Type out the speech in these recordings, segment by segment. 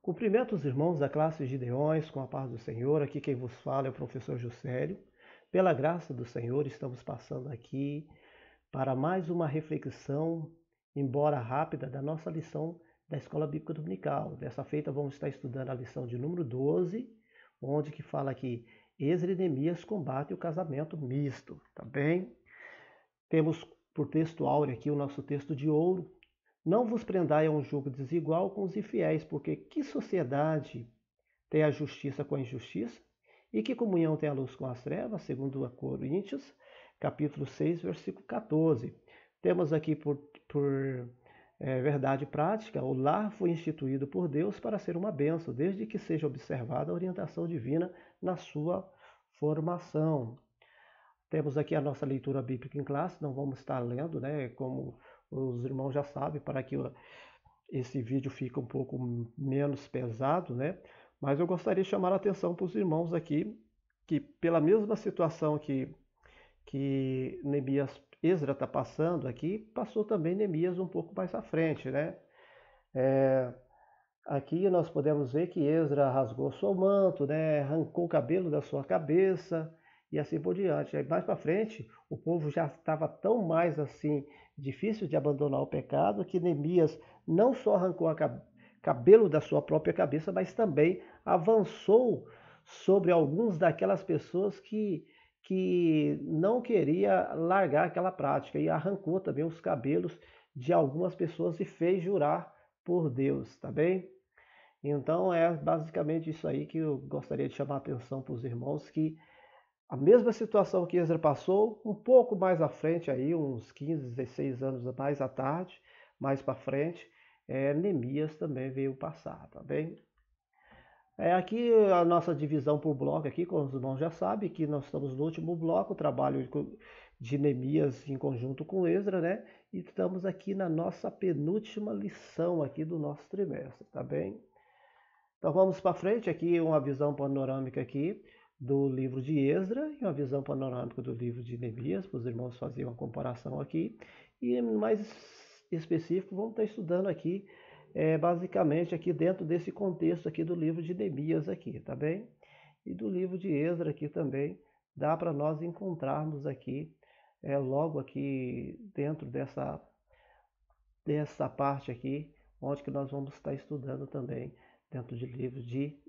Cumprimento os irmãos da classe Gideões com a paz do Senhor. Aqui quem vos fala é o professor Juscelio. Pela graça do Senhor, estamos passando aqui para mais uma reflexão, embora rápida, da nossa lição da Escola Bíblica Dominical. Dessa feita vamos estar estudando a lição de número 12, onde que fala que Esdras e Neemias combatem o casamento misto, tá bem? Temos por texto áureo aqui o nosso texto de ouro. Não vos prendai a um jugo desigual com os infiéis, porque que sociedade tem a justiça com a injustiça? E que comunhão tem a luz com as trevas? Segundo a Coríntios, capítulo 6, versículo 14. Temos aqui por verdade prática, o lar foi instituído por Deus para ser uma bênção, desde que seja observada a orientação divina na sua formação. Temos aqui a nossa leitura bíblica em classe, não vamos estar lendo, né, como os irmãos já sabem, para que esse vídeo fique um pouco menos pesado, né? Mas eu gostaria de chamar a atenção para os irmãos aqui, que pela mesma situação que Esdras está passando aqui, passou também Neemias um pouco mais à frente, né? Aqui nós podemos ver que Esdras rasgou seu manto, né? Arrancou o cabelo da sua cabeça, e assim por diante. Aí mais para frente, o povo já estava tão mais assim difícil de abandonar o pecado que Neemias não só arrancou o cabelo da sua própria cabeça, mas também avançou sobre alguns daquelas pessoas que não queria largar aquela prática e arrancou também os cabelos de algumas pessoas e fez jurar por Deus, tá bem? Então é basicamente isso aí que eu gostaria de chamar a atenção para os irmãos, que a mesma situação que Esdras passou, um pouco mais à frente, aí, uns 15, 16 anos mais à tarde, mais para frente, Neemias também veio passar, tá bem? Aqui a nossa divisão por bloco, aqui, como os irmãos já sabem, que nós estamos no último bloco, o trabalho de Neemias em conjunto com Esdras, né? E estamos aqui na nossa penúltima lição aqui do nosso trimestre, tá bem? Então vamos para frente, aqui uma visão panorâmica aqui do livro de Esdras e uma visão panorâmica do livro de Neemias, para os irmãos fazerem uma comparação aqui. E mais específico, vamos estar estudando aqui, basicamente aqui dentro desse contexto aqui do livro de Neemias aqui, tá bem? E do livro de Esdras aqui também, dá para nós encontrarmos aqui, logo aqui dentro dessa parte aqui, onde que nós vamos estar estudando também, dentro do livro de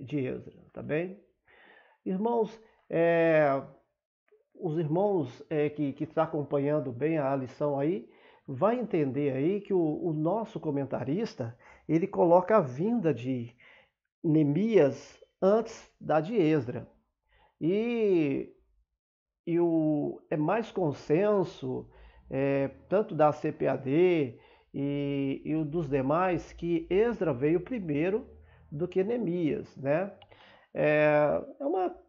Esdras, tá bem? Irmãos, os irmãos que estão acompanhando bem a lição aí, vai entender aí que o nosso comentarista, ele coloca a vinda de Neemias antes da de Esdras. E é mais consenso, tanto da CPAD e o dos demais, que Esdras veio primeiro do que Neemias, né? É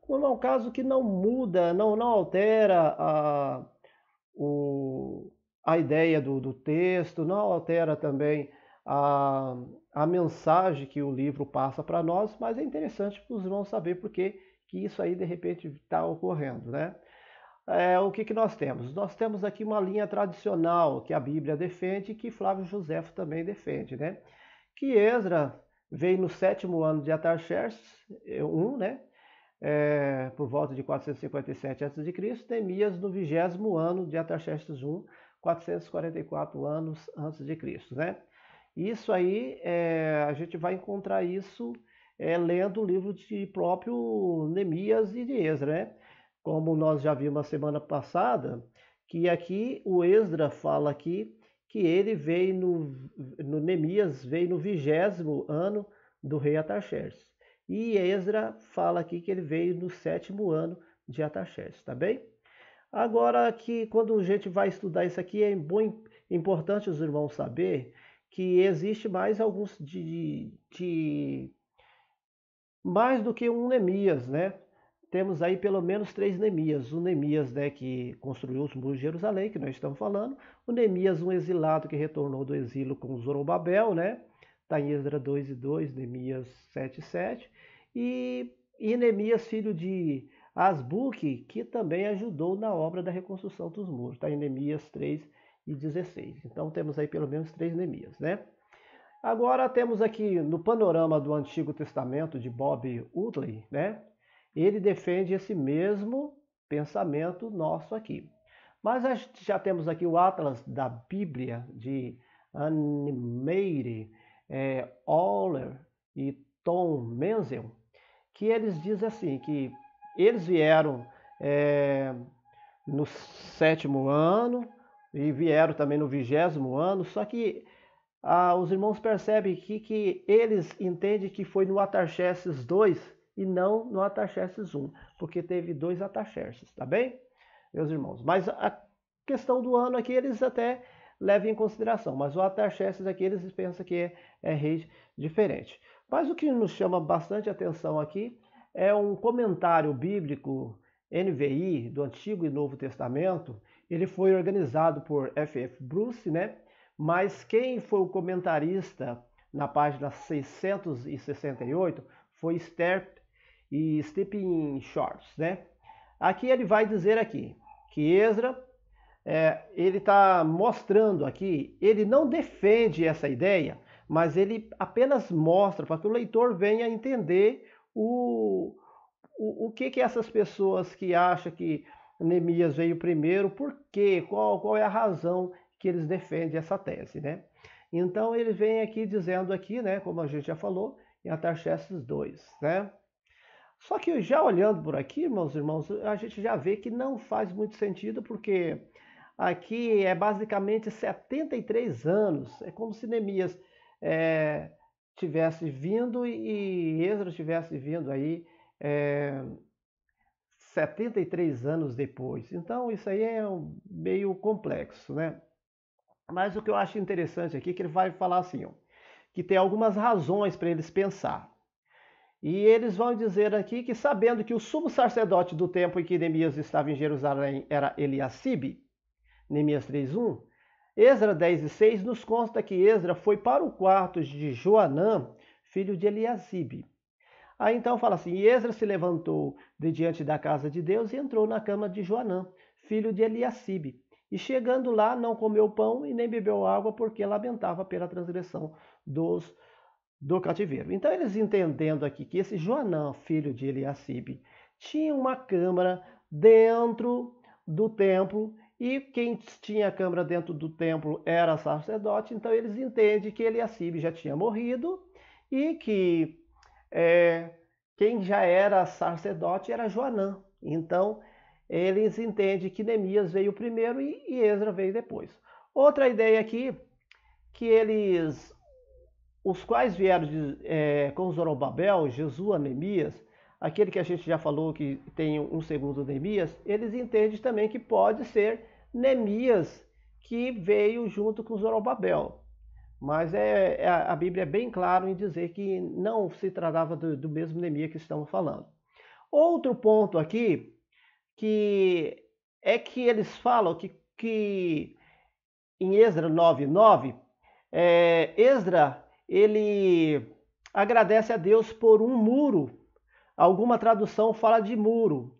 um caso que não muda, não altera a ideia do texto, não altera também a mensagem que o livro passa para nós, mas é interessante para os irmãos saber por que isso aí de repente está ocorrendo, né? O que nós temos? Nós temos aqui uma linha tradicional que a Bíblia defende e que Flávio Josefo também defende, né? Que Esdras veio no 7º ano de Artaxerxes I, né? Por volta de 457 a.C., Neemias no 20º ano de Artaxerxes I, 444 anos antes de Cristo, né? Isso aí, a gente vai encontrar isso lendo o livro de próprio Neemias e de Esdras, né? Como nós já vimos na semana passada, que aqui o Esdras fala aqui que ele veio no Neemias veio no 20º ano do rei Artaxerxes. E Esdras fala aqui que ele veio no 7º ano de Artaxerxes, tá bem? Agora que quando a gente vai estudar isso aqui, importante os irmãos saber que existe mais alguns mais do que um Neemias, né? Temos aí pelo menos 3 Neemias. O Neemias, né, que construiu os muros de Jerusalém, que nós estamos falando. O Neemias, um exilado que retornou do exílio com Zorobabel, né? Está em Esdras 2:2, Neemias 7:7. E Neemias, filho de Asbuque, que também ajudou na obra da reconstrução dos muros. Está em Neemias 3:16. Então temos aí pelo menos 3 Neemias, né? Agora temos aqui no panorama do Antigo Testamento de Bob Woodley, né? Ele defende esse mesmo pensamento nosso aqui. Mas já temos aqui o Atlas da Bíblia de Anne Oller e Tom Menzel, que eles dizem assim, que eles vieram no 7º ano e vieram também no 20º ano, só que os irmãos percebem aqui que eles entendem que foi no Atarxerxes II e não no Atarxerxes I, porque teve 2 Atarxerxes, tá bem, meus irmãos? Mas a questão do ano aqui eles até levam em consideração, mas o Atarxerxes aqui eles pensam que é rei diferente. Mas o que nos chama bastante atenção aqui é um comentário bíblico NVI do Antigo e Novo Testamento. Ele foi organizado por F.F. Bruce, né? Mas quem foi o comentarista na página 668 foi Stephen Shorts, né? Aqui ele vai dizer aqui que Esdra, ele está mostrando aqui, ele não defende essa ideia, mas ele apenas mostra para que o leitor venha entender o que essas pessoas que acham que Neemias veio primeiro, por quê, qual é a razão que eles defendem essa tese, né? Então ele vem aqui dizendo aqui, né, como a gente já falou, em Atarxerxes II, né? Só que já olhando por aqui, meus irmãos, a gente já vê que não faz muito sentido, porque aqui é basicamente 73 anos. É como se Neemias tivesse vindo e Esdra tivesse vindo aí 73 anos depois. Então isso aí é meio complexo, né? Mas o que eu acho interessante aqui é que ele vai falar assim, ó, que tem algumas razões para eles pensar. E eles vão dizer aqui que, sabendo que o sumo sacerdote do tempo em que Neemias estava em Jerusalém era Eliacibe, Neemias 3:1, Esdra 10:6 nos consta que Esdra foi para o quarto de Joanã, filho de Eliacibe. Aí então fala assim, e Esdra se levantou de diante da casa de Deus e entrou na cama de Joanã, filho de Eliacibe. E chegando lá, não comeu pão e nem bebeu água, porque lamentava pela transgressão do cativeiro. Então eles entendendo aqui que esse Joanã, filho de Eliacibe, tinha uma câmara dentro do templo, e quem tinha a câmara dentro do templo era sacerdote, então eles entendem que Eliacibe já tinha morrido e que quem já era sacerdote era Joanã. Então eles entendem que Neemias veio primeiro e Esdra veio depois. Outra ideia aqui, que os quais vieram com Zorobabel, Jesua, Neemias, aquele que a gente já falou que tem um segundo Neemias, eles entendem também que pode ser Neemias que veio junto com Zorobabel. Mas a Bíblia é bem clara em dizer que não se tratava do mesmo Neemias que estamos falando. Outro ponto aqui, que é que eles falam que em Esdra 9:9, Esdra ele agradece a Deus por um muro. Alguma tradução fala de muro,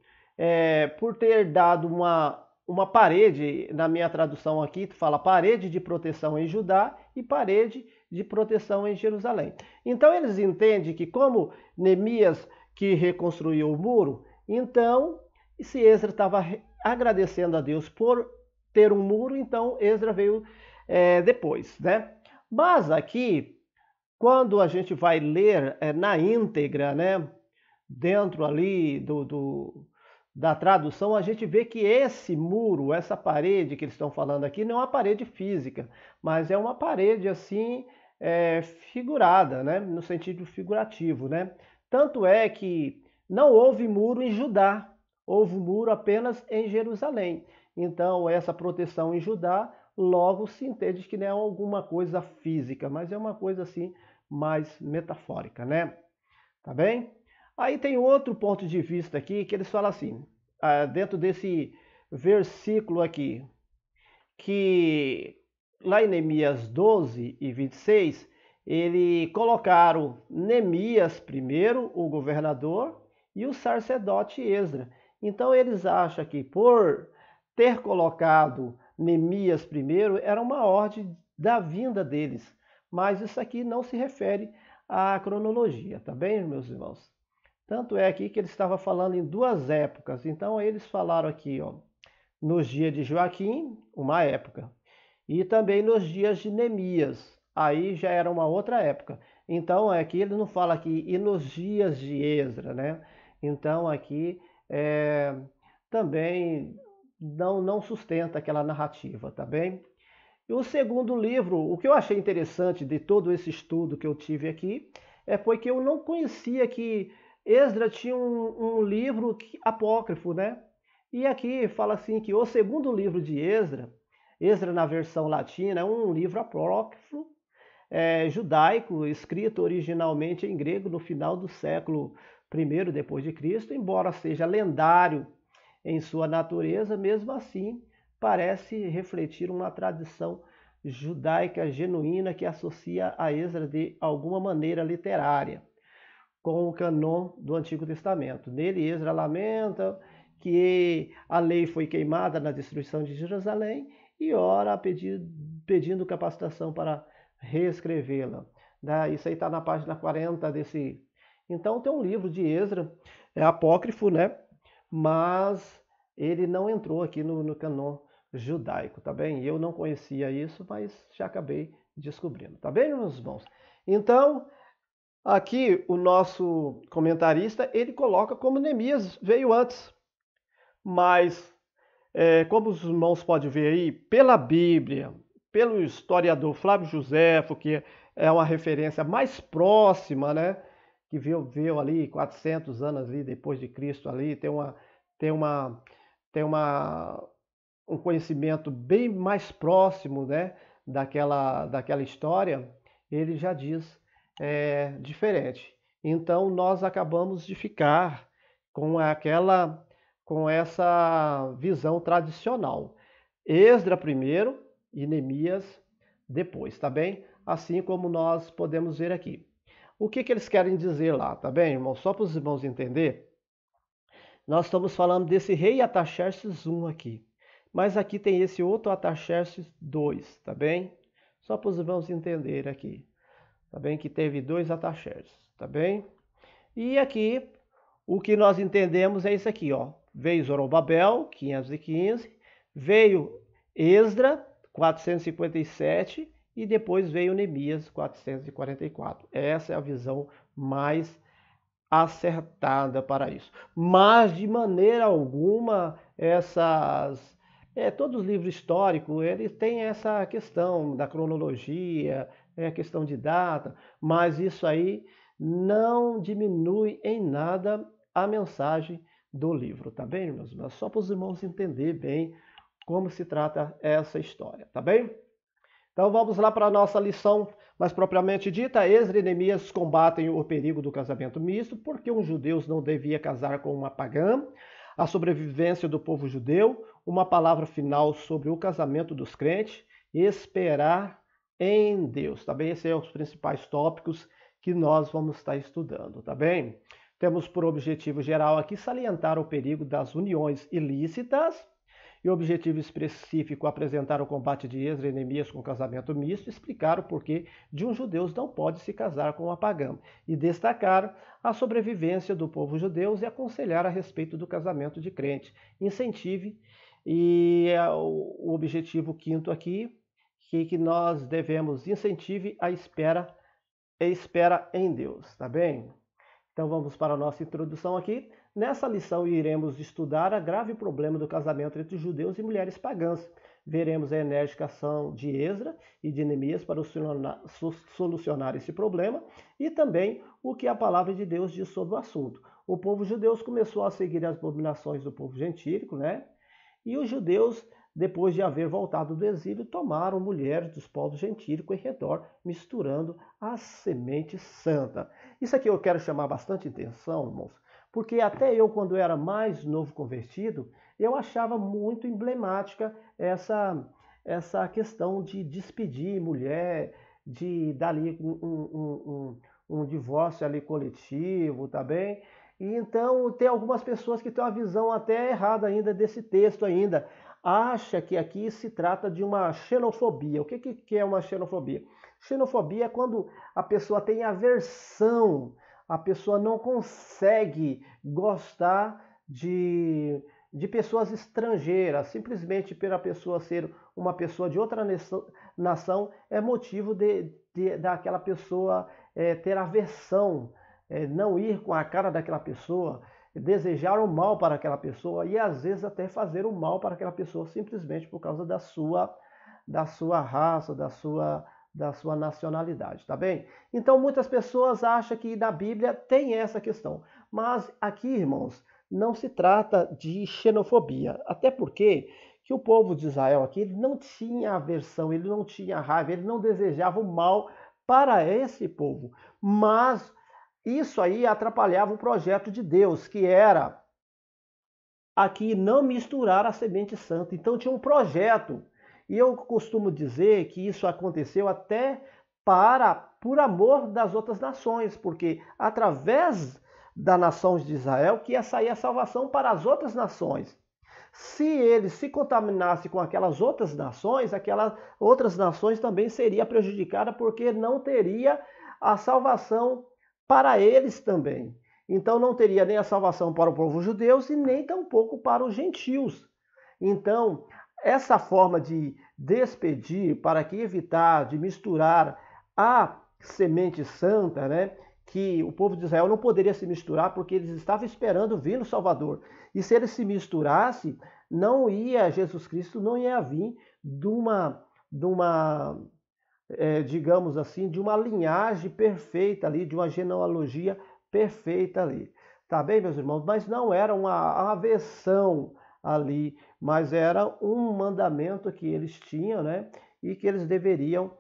por ter dado uma parede. Na minha tradução aqui fala parede de proteção em Judá e parede de proteção em Jerusalém. Então eles entendem que como Neemias que reconstruiu o muro, então se Esdra estava agradecendo a Deus por ter um muro, então Esdra veio depois, né? Mas aqui, quando a gente vai ler na íntegra, né, dentro ali da tradução, a gente vê que esse muro, essa parede que eles estão falando aqui, não é uma parede física, mas é uma parede assim figurada, né, no sentido figurativo, né? Tanto é que não houve muro em Judá, houve muro apenas em Jerusalém. Então essa proteção em Judá, logo se entende que não é alguma coisa física, mas é uma coisa assim mais metafórica, né? Tá bem? Aí tem outro ponto de vista aqui que eles falam assim, dentro desse versículo aqui, que lá em Neemias 12:26, ele colocaram Neemias primeiro, o governador, e o sacerdote Esdra. Então eles acham que por ter colocado Neemias primeiro, era uma ordem da vinda deles. mas isso aqui não se refere à cronologia, tá bem, meus irmãos? Tanto é aqui que ele estava falando em duas épocas. Então eles falaram aqui, ó, nos dias de Joaquim, uma época, e também nos dias de Neemias, aí já era uma outra época. Então aqui ele não fala aqui e nos dias de Esdra, né? Então aqui também não sustenta aquela narrativa, tá bem? E o segundo livro, o que eu achei interessante de todo esse estudo que eu tive aqui, foi que eu não conhecia que Esdra tinha um livro apócrifo, né? E aqui fala assim que o segundo livro de Esdra, Esdra na versão latina, é um livro apócrifo judaico, escrito originalmente em grego no final do século I depois de Cristo, embora seja lendário em sua natureza, mesmo assim parece refletir uma tradição judaica genuína que associa a Esdra de alguma maneira literária com o canon do Antigo Testamento. Nele, Esdra lamenta que a lei foi queimada na destruição de Jerusalém e ora pedindo capacitação para reescrevê-la. Isso aí está na página 40 desse. Então tem um livro de Esdra, apócrifo, né? Mas ele não entrou aqui no canon judaico, tá bem? Eu não conhecia isso, mas já acabei descobrindo, tá bem, meus irmãos? Então, aqui o nosso comentarista, ele coloca como Neemias veio antes, mas como os irmãos podem ver aí, pela Bíblia, pelo historiador Flávio Joséfo, que é uma referência mais próxima, né? Que veio ali 400 anos ali depois de Cristo ali, tem um conhecimento bem mais próximo, né? Daquela história, ele já diz diferente. Então nós acabamos de ficar com essa visão tradicional. Esdra primeiro e Neemias depois, tá bem? Assim como nós podemos ver aqui. O que eles querem dizer lá, tá bem, irmão? Só para os irmãos entenderem, nós estamos falando desse rei Artaxerxes I aqui. Mas aqui tem esse outro Artaxerxes II, tá bem? Só para os irmãos entenderem aqui. Tá bem? Que teve dois Artaxerxes, tá bem? E aqui, o que nós entendemos é isso aqui, ó. Veio Zorobabel, 515, veio Esdra, 457, e depois veio Neemias, 444. Essa é a visão mais acertada para isso. Mas, de maneira alguma, todos os livros históricos, eles têm essa questão da cronologia, a questão de data, mas isso aí não diminui em nada a mensagem do livro, tá bem, meus irmãos? Só para os irmãos entenderem bem como se trata essa história, tá bem? Então vamos lá para a nossa lição mais propriamente dita. Esdra e Neemias combatem o perigo do casamento misto, porque um judeu não devia casar com uma pagã, a sobrevivência do povo judeu, uma palavra final sobre o casamento dos crentes, esperar em Deus, tá bem? Esses são os principais tópicos que nós vamos estar estudando, tá bem? Temos por objetivo geral aqui salientar o perigo das uniões ilícitas e objetivo específico apresentar o combate de Esdra e Neemias com casamento misto, explicar o porquê de um judeu não pode se casar com uma pagã e destacar a sobrevivência do povo judeu e aconselhar a respeito do casamento de crente. Incentive e o objetivo quinto aqui que nós devemos incentive a espera em Deus, tá bem? Então vamos para a nossa introdução aqui. Nessa lição iremos estudar o grave problema do casamento entre judeus e mulheres pagãs. Veremos a enérgica ação de Esdra e de Neemias para solucionar esse problema e também o que a palavra de Deus diz sobre o assunto. O povo judeu começou a seguir as abominações do povo gentílico, né? E os judeus, depois de haver voltado do exílio, tomaram mulheres dos povos gentílicos em redor, misturando a semente santa. Isso aqui eu quero chamar bastante atenção, irmãos, porque até eu, quando era mais novo convertido, eu achava muito emblemática essa questão de despedir mulher, de dar ali um divórcio ali coletivo, tá bem? E então tem algumas pessoas que têm uma visão até errada ainda desse texto ainda. Acha que aqui se trata de uma xenofobia. O que é uma xenofobia? Xenofobia é quando a pessoa tem aversão, a pessoa não consegue gostar de pessoas estrangeiras, simplesmente pela pessoa ser uma pessoa de outra nação é motivo daquela pessoa ter aversão, não ir com a cara daquela pessoa, desejar o mal para aquela pessoa e às vezes até fazer o mal para aquela pessoa simplesmente por causa da sua raça, da sua nacionalidade, tá bem? Então muitas pessoas acham que na Bíblia tem essa questão, mas aqui, irmãos, não se trata de xenofobia, até porque que o povo de Israel aqui ele não tinha aversão, ele não tinha raiva, ele não desejava o mal para esse povo, mas isso aí atrapalhava o projeto de Deus, que era aqui não misturar a semente santa. Então tinha um projeto. E eu costumo dizer que isso aconteceu até por amor das outras nações, porque através da nação de Israel que ia sair a salvação para as outras nações. Se ele se contaminasse com aquelas outras nações também seria prejudicada porque não teria a salvação para eles também. Então não teria nem a salvação para o povo judeu e nem tampouco para os gentios. Então, essa forma de despedir para que evitar de misturar a semente santa, né? Que o povo de Israel não poderia se misturar porque eles estavam esperando vir no Salvador. E se ele se misturasse, Jesus Cristo não ia vir digamos assim, de uma linhagem perfeita ali, de uma genealogia perfeita ali. Tá bem, meus irmãos? Mas não era uma aversão ali, mas era um mandamento que eles tinham, né? E que eles deveriam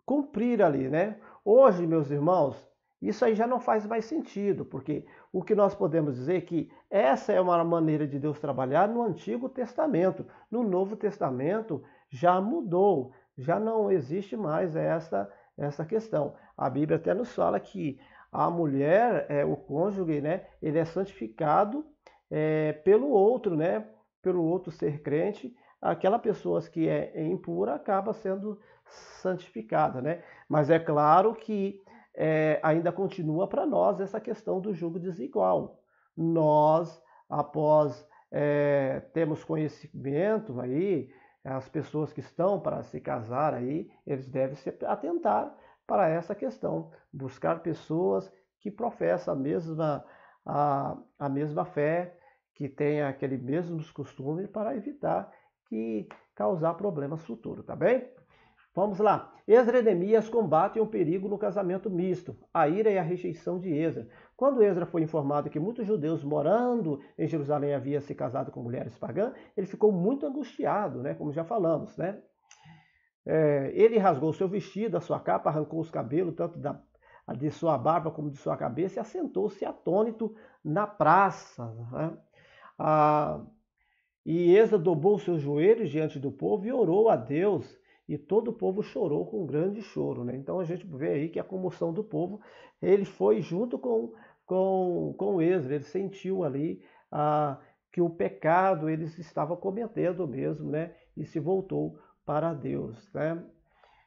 cumprir ali, né? Hoje, meus irmãos, isso aí já não faz mais sentido, porque o que nós podemos dizer é que essa é uma maneira de Deus trabalhar no Antigo Testamento. No Novo Testamento já mudou, já não existe mais essa questão. A Bíblia até nos fala que a mulher, o cônjuge, né, ele é santificado pelo outro, né, pelo outro ser crente. Aquela pessoa que é impura acaba sendo santificada, né? Mas é claro que ainda continua para nós essa questão do jugo desigual. Nós, após termos conhecimento aí, as pessoas que estão para se casar aí, eles devem se atentar para essa questão, buscar pessoas que professam a mesma fé, que tenham aqueles mesmos costumes para evitar que causar problemas futuros, tá bem? Vamos lá. Esdra e Neemias combatem o perigo no casamento misto, a ira e a rejeição de Esdra. Quando Esdra foi informado que muitos judeus morando em Jerusalém haviam se casado com mulheres pagãs, ele ficou muito angustiado, né? Como já falamos, né? Ele rasgou seu vestido, a sua capa, arrancou os cabelos, tanto de sua barba como de sua cabeça, e assentou-se atônito na praça, né? E Esdra dobrou seus joelhos diante do povo e orou a Deus, e todo o povo chorou com um grande choro, né? Então a gente vê aí que a comoção do povo, ele foi junto com Esdra, ele sentiu ali que o pecado eles estavam cometendo mesmo, né? E se voltou para Deus, né?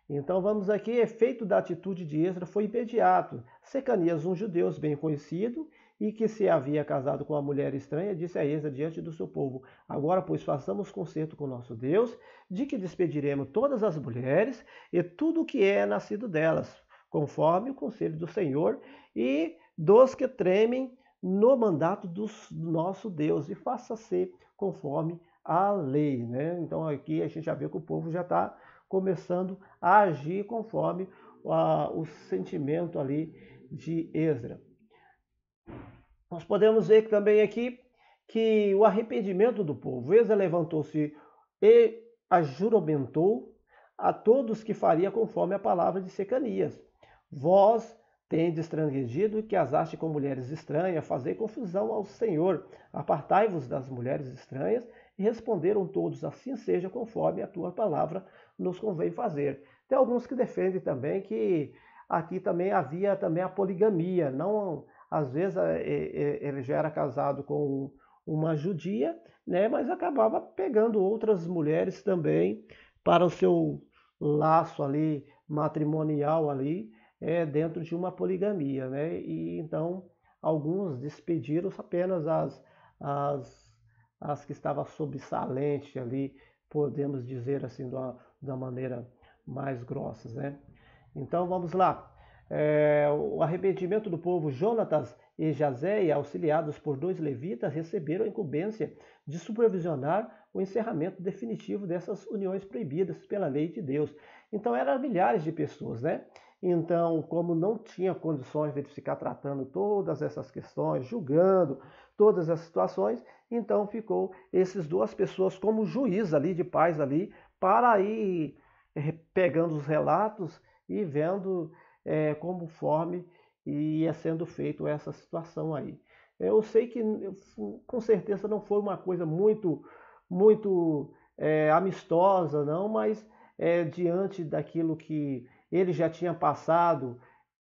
Então vamos aqui, efeito da atitude de Esdra foi imediato. Secanias, um judeu bem conhecido e que se havia casado com uma mulher estranha, disse a Esdra diante do seu povo: agora, pois, façamos concerto com nosso Deus, de que despediremos todas as mulheres e tudo o que é nascido delas, conforme o conselho do Senhor e dos que tremem no mandato do nosso Deus, e faça-se conforme a lei, né? Então aqui a gente já vê que o povo já está começando a agir conforme o sentimento ali de Esdra. Nós podemos ver também aqui que o arrependimento do povo. Esdra levantou-se e ajuramentou a todos que faria conforme a palavra de Secanias. Vós tendes transgredido e que casaste com mulheres estranhas, fazei confusão ao Senhor. Apartai-vos das mulheres estranhas. E responderam todos: assim seja, conforme a tua palavra nos convém fazer. Tem alguns que defendem também que aqui também havia também a poligamia. Não, às vezes ele já era casado com uma judia, né, mas acabava pegando outras mulheres também para o seu laço ali matrimonial ali dentro de uma poligamia, né? E então alguns despediram apenas as, as que estavam sobressalentes ali, podemos dizer assim, de uma maneira mais grossa, né? Então vamos lá. O arrependimento do povo, Jonatas e Jazéia, auxiliados por 2 levitas, receberam a incumbência de supervisionar o encerramento definitivo dessas uniões proibidas pela lei de Deus. Então eram milhares de pessoas, né? Então, como não tinha condições de ficar tratando todas essas questões, julgando todas as situações, então ficou essas 2 pessoas como juiz ali, de paz ali, para ir pegando os relatos e vendo conforme ia sendo feito essa situação aí. Eu sei que com certeza não foi uma coisa muito amistosa, não, mas diante daquilo que ele já tinha passado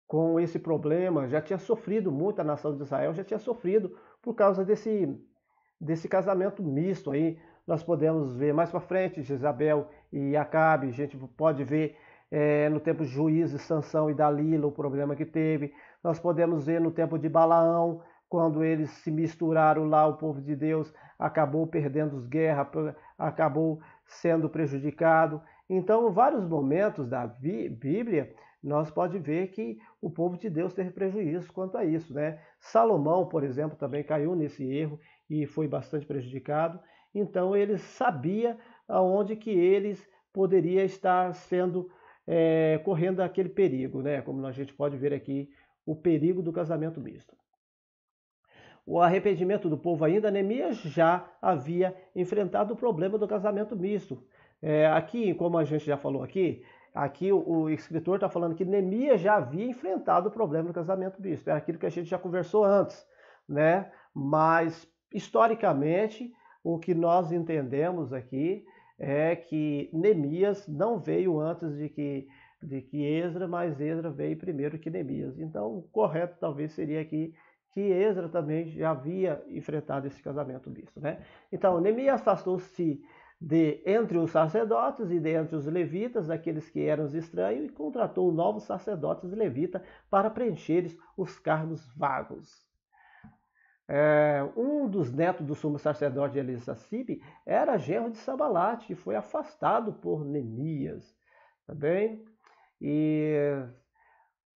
com esse problema, já tinha sofrido muito, a nação de Israel já tinha sofrido por causa desse casamento misto aí. Nós podemos ver mais para frente Jezabel e Acabe, a gente pode ver no tempo de Juízes, Sansão e Dalila, o problema que teve. Nós podemos ver no tempo de Balaão, quando eles se misturaram lá, o povo de Deus acabou perdendo as guerras, acabou sendo prejudicado. Então, em vários momentos da Bíblia, nós pode ver que o povo de Deus teve prejuízo quanto a isso, né? Salomão, por exemplo, também caiu nesse erro e foi bastante prejudicado. Então, ele sabia aonde que eles poderia estar sendo correndo aquele perigo, né? Como a gente pode ver aqui, o perigo do casamento misto. O arrependimento do povo ainda, Neemias já havia enfrentado o problema do casamento misto. Aqui, como a gente já falou aqui o escritor está falando que Neemias já havia enfrentado o problema do casamento misto. É aquilo que a gente já conversou antes, né? Mas, historicamente, o que nós entendemos aqui é que Neemias não veio antes de que Esdras, mas Esdras veio primeiro que Neemias. Então, o correto talvez seria aqui que Esdras também já havia enfrentado esse casamento misto, né? Então, Neemias afastou-se de entre os sacerdotes e de entre os levitas, aqueles que eram os estranhos, e contratou novos sacerdotes e levitas para preencher os cargos vagos. Um dos netos do sumo sacerdote Elisasibe era genro de Sambalate e foi afastado por Neemias, tá bem? E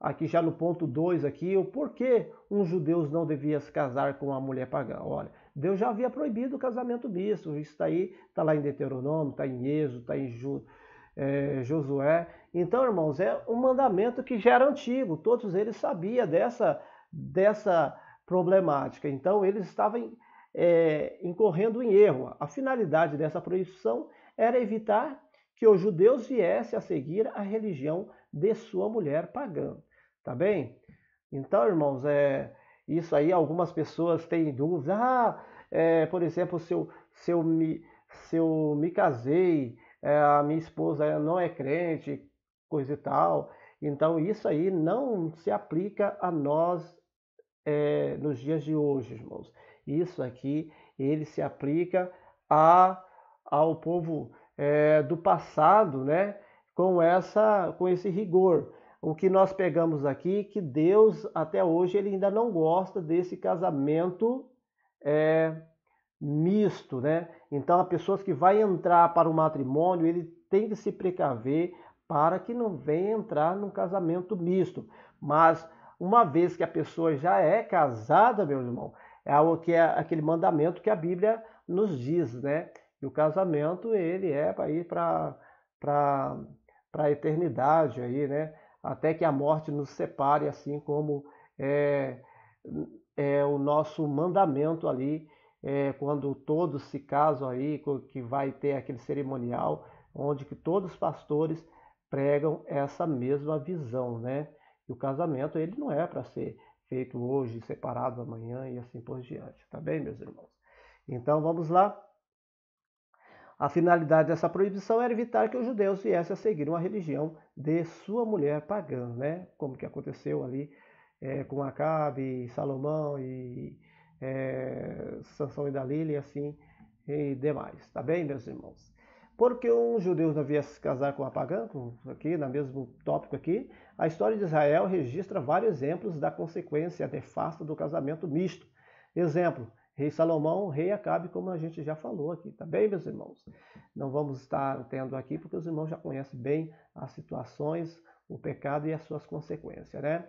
aqui já no ponto 2 aqui, o porquê um judeu não devia se casar com uma mulher pagã. Olha, Deus já havia proibido o casamento misto, isso aí está lá em Deuteronômio, está em Êxodo, está em Josué. Então, irmãos, é um mandamento que já era antigo, todos eles sabiam dessa problemática. Então, eles estavam incorrendo em erro. A finalidade dessa proibição era evitar que os judeus viessem a seguir a religião de sua mulher pagã. Tá bem? Então, irmãos, isso aí algumas pessoas têm dúvidas. Por exemplo, se eu me casei, a minha esposa não é crente, coisa e tal. Então, isso aí não se aplica a nós nos dias de hoje, irmãos. Isso aqui, ele se aplica ao povo do passado, né? Com esse rigor. O que nós pegamos aqui, que Deus, até hoje, ele ainda não gosta desse casamento misto, né? Então, a pessoa que vai entrar para o matrimônio, ele tem que se precaver para que não venha entrar num casamento misto. Mas, uma vez que a pessoa já é casada, meu irmão, é aquele mandamento que a Bíblia nos diz, né? E o casamento, ele é para ir para a eternidade aí, né? Até que a morte nos separe, assim como é o nosso mandamento ali, quando todos se casam aí, que vai ter aquele cerimonial, onde que todos os pastores pregam essa mesma visão, né? E o casamento, ele não é para ser feito hoje, separado amanhã e assim por diante, tá bem, meus irmãos? Então, vamos lá. A finalidade dessa proibição era evitar que os judeus viessem a seguir uma religião de sua mulher pagã, né? Como que aconteceu ali com Acabe, Salomão e Sansão e Dalila e assim e demais. Tá bem, meus irmãos? Porque um judeu devia se casar com uma pagã, aqui, no mesmo tópico aqui, a história de Israel registra vários exemplos da consequência nefasta do casamento misto. Exemplo, rei Salomão, rei Acabe, como a gente já falou aqui, tá bem, meus irmãos? Não vamos estar tendo aqui, porque os irmãos já conhecem bem as situações, o pecado e as suas consequências, né?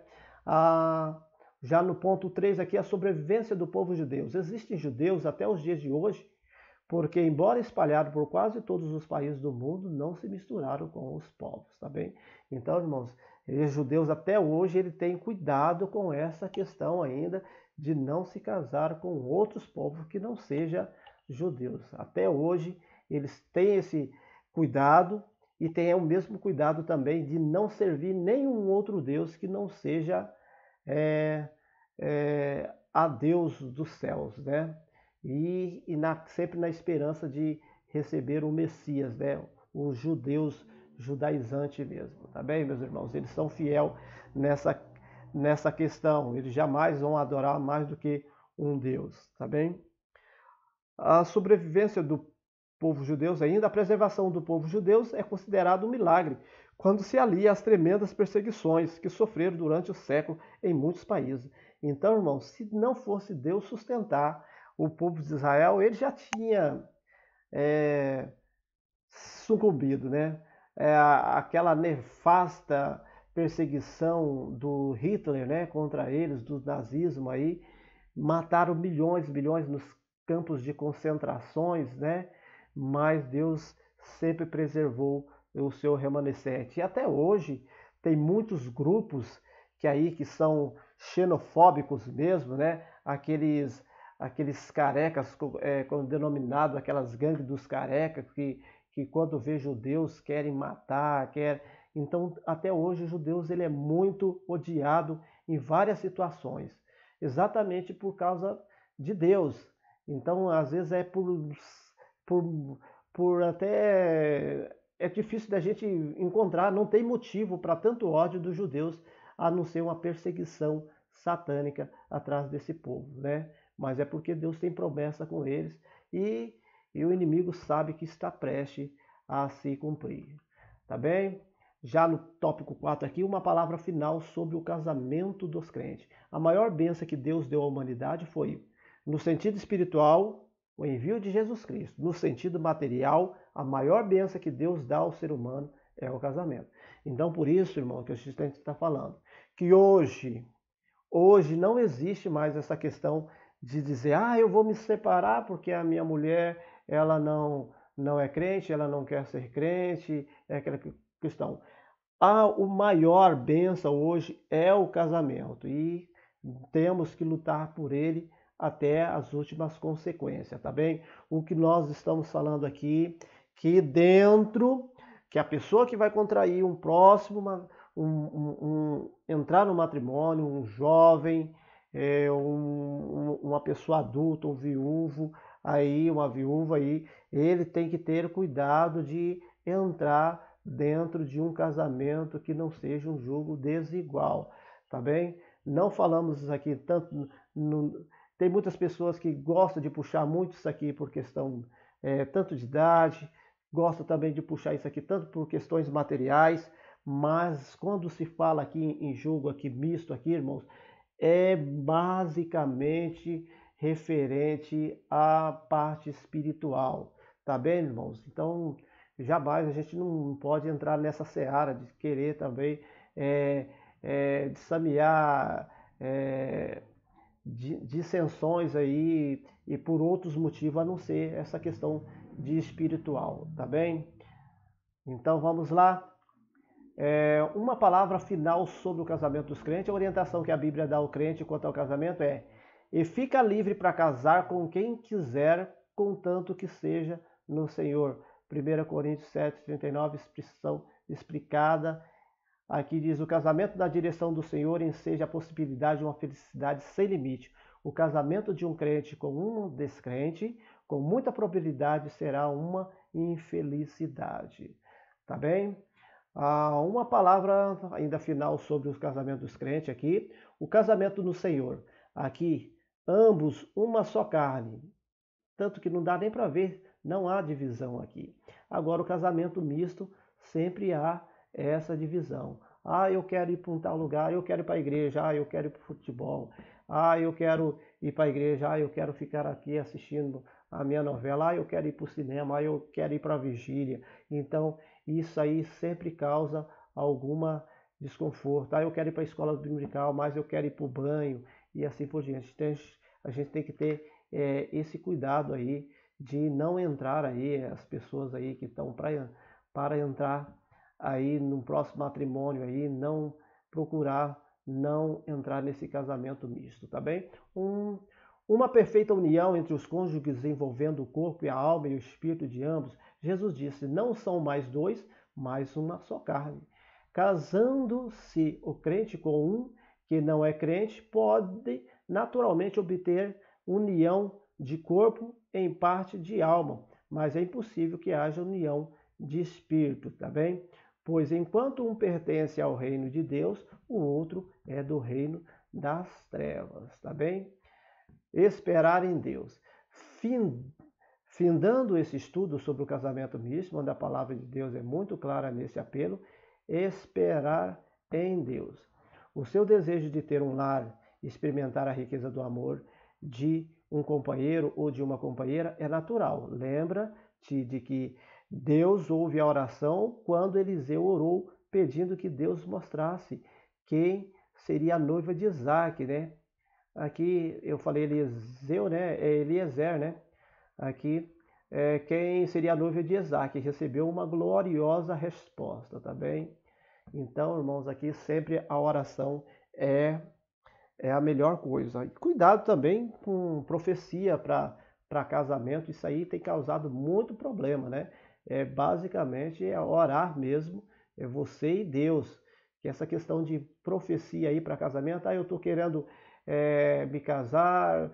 Já no ponto 3 aqui, a sobrevivência do povo judeu. Existem judeus até os dias de hoje, porque, embora espalhado por quase todos os países do mundo, não se misturaram com os povos, tá bem? Então, irmãos, os judeus até hoje ele tem cuidado com essa questão ainda de não se casar com outros povos que não sejam judeus. Até hoje eles têm esse cuidado e têm o mesmo cuidado também de não servir nenhum outro Deus que não seja a Deus dos céus, né? E sempre na esperança de receber o Messias, né? Os judeus judaizantes mesmo, tá bem, meus irmãos? Eles são fiel nessa questão, eles jamais vão adorar mais do que um Deus, tá bem? A sobrevivência do povo judeu ainda, a preservação do povo judeu é considerado um milagre, quando se alia às tremendas perseguições que sofreram durante o século em muitos países. Então, irmãos, se não fosse Deus sustentar o povo de Israel, ele já tinha sucumbido, né? Aquela nefasta perseguição do Hitler, né, contra eles, do nazismo aí, mataram milhões nos campos de concentrações, né? Mas Deus sempre preservou o seu remanescente. E até hoje tem muitos grupos que são xenofóbicos mesmo, né? Aqueles carecas, denominado aquelas gangues dos carecas, que quando vê judeus querem matar, Então, até hoje, os judeus ele é muito odiado em várias situações, exatamente por causa de Deus. Então, às vezes é por até... É difícil da gente encontrar, não tem motivo para tanto ódio dos judeus, a não ser uma perseguição satânica atrás desse povo, né? Mas é porque Deus tem promessa com eles e o inimigo sabe que está prestes a se cumprir, tá bem? Já no tópico 4 aqui, uma palavra final sobre o casamento dos crentes. A maior bênção que Deus deu à humanidade foi, no sentido espiritual, o envio de Jesus Cristo. No sentido material, a maior bênção que Deus dá ao ser humano é o casamento. Então, por isso, irmão, que a gente está falando, que hoje não existe mais essa questão de dizer, eu vou me separar porque a minha mulher, ela não é crente, ela não quer ser crente, é aquela questão. O maior bênção hoje é o casamento e temos que lutar por ele até as últimas consequências, tá bem? O que nós estamos falando aqui, que a pessoa que vai contrair um próximo, entrar no matrimônio, um jovem, uma pessoa adulta, um viúvo, uma viúva aí, ele tem que ter cuidado de entrar dentro de um casamento que não seja um julgo desigual, tá bem? Não falamos isso aqui tanto tem muitas pessoas que gostam de puxar muito isso aqui por questão tanto de idade, gostam também de puxar isso aqui tanto por questões materiais, mas quando se fala aqui em julgo aqui misto aqui, irmãos, é basicamente referente à parte espiritual, tá bem, irmãos? Então, jamais a gente não pode entrar nessa seara de querer também disseminar dissensões aí e por outros motivos a não ser essa questão de espiritual, tá bem? Então vamos lá. Uma palavra final sobre o casamento dos crentes. A orientação que a Bíblia dá ao crente quanto ao casamento é: e fica livre para casar com quem quiser, contanto que seja no Senhor. 1 Coríntios 7:39, expressão explicada. Aqui diz: o casamento na direção do Senhor enseja a possibilidade de uma felicidade sem limite. O casamento de um crente com um descrente, com muita probabilidade, será uma infelicidade. Tá bem? Uma palavra ainda final sobre os casamentos dos crentes aqui. O casamento no Senhor. Aqui, ambos uma só carne. Tanto que não dá nem para ver, não há divisão aqui. Agora, o casamento misto, sempre há essa divisão. Ah, eu quero ir para um tal lugar, eu quero ir para a igreja, ah, eu quero ir para o futebol, ah, eu quero ir para a igreja, ah, eu quero ficar aqui assistindo a minha novela, ah, eu quero ir para o cinema, ah, eu quero ir para a vigília. Então, isso aí sempre causa alguma desconforto. Ah, eu quero ir para a escola dominical, mas eu quero ir para o banho e assim por diante. Então, a gente tem que ter esse cuidado aí de não entrar aí, as pessoas aí que estão para entrar aí no próximo matrimônio aí, não procurar não entrar nesse casamento misto, tá bem? Uma perfeita união entre os cônjuges envolvendo o corpo e a alma e o espírito de ambos. Jesus disse, não são mais dois, mas uma só carne. Casando-se o crente com um que não é crente, pode naturalmente obter união de corpo em parte de alma, mas é impossível que haja união de espírito, tá bem? Pois enquanto um pertence ao reino de Deus, o outro é do reino das trevas, tá bem? Esperar em Deus. Findando esse estudo sobre o casamento misto, onde a palavra de Deus é muito clara nesse apelo, esperar em Deus. O seu desejo de ter um lar, experimentar a riqueza do amor de um companheiro ou de uma companheira é natural. Lembra-te de que Deus ouve a oração quando Eliseu orou pedindo que Deus mostrasse quem seria a noiva de Isaac, né? Aqui eu falei Eliseu, né? É Eliezer, né? Aqui quem seria a noiva de Isaac recebeu uma gloriosa resposta, tá bem? Então, irmãos, aqui sempre a oração é a melhor coisa. E cuidado também com profecia para casamento, isso aí tem causado muito problema, né? Basicamente é orar mesmo, é você e Deus. Que essa questão de profecia aí para casamento, eu estou querendo me casar,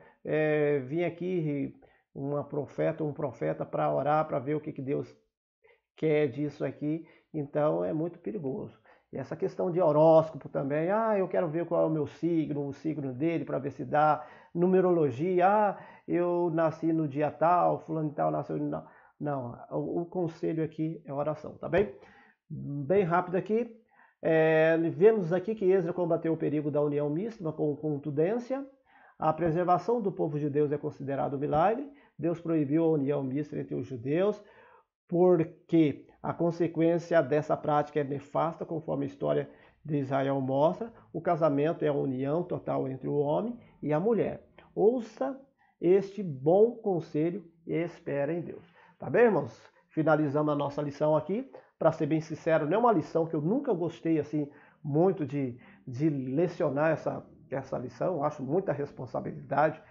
vim aqui um profeta para orar, para ver o que Deus quer disso aqui, então é muito perigoso. E essa questão de horóscopo também, eu quero ver qual é o signo dele, para ver se dá, numerologia, eu nasci no dia tal, fulano e tal nasceu no... Não, o conselho aqui é oração, tá bem? Bem rápido aqui, vemos aqui que Esdras combateu o perigo da união mista com contundência. A preservação do povo judeu é considerado um milagre. Deus proibiu a união mista entre os judeus, porque a consequência dessa prática é nefasta, conforme a história de Israel mostra. O casamento é a união total entre o homem e a mulher. Ouça este bom conselho e espere em Deus. Tá bem, irmãos? Finalizamos a nossa lição aqui. Para ser bem sincero, não é uma lição que eu nunca gostei assim muito de lecionar essa lição. Eu acho muita responsabilidade.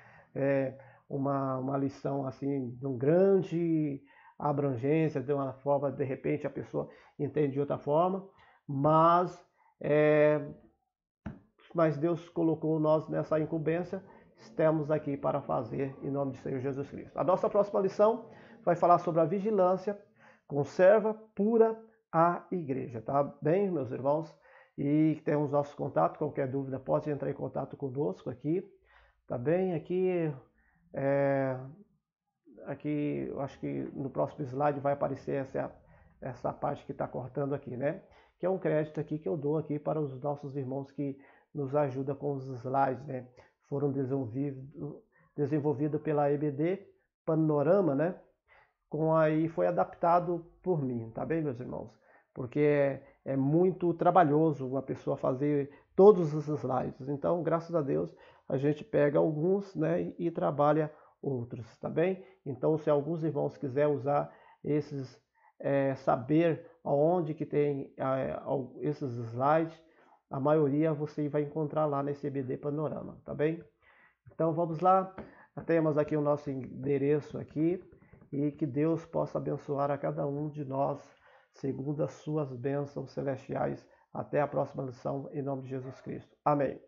Uma lição assim de um grande abrangência, de uma forma, de repente a pessoa entende de outra forma, mas Deus colocou nós nessa incumbência, estamos aqui para fazer em nome de Senhor Jesus Cristo. A nossa próxima lição vai falar sobre a vigilância, conserva pura a igreja, tá bem, meus irmãos? E temos nossos contatos, qualquer dúvida pode entrar em contato conosco aqui, tá bem? Aqui eu acho que no próximo slide vai aparecer essa parte que está cortando aqui, né? Que é um crédito aqui que eu dou aqui para os nossos irmãos que nos ajudam com os slides, né? Foram desenvolvidos pela EBD Panorama, né? Aí foi adaptado por mim, tá bem, meus irmãos? Porque é muito trabalhoso uma pessoa fazer todos os slides. Então, graças a Deus, a gente pega alguns, né, e trabalha outros, tá bem? Então, se alguns irmãos quiserem usar esses, saber aonde que tem esses slides, a maioria você vai encontrar lá nesse EBD Panorama, tá bem? Então, vamos lá. Temos aqui o nosso endereço aqui e que Deus possa abençoar a cada um de nós, segundo as suas bênçãos celestiais. Até a próxima lição, em nome de Jesus Cristo. Amém.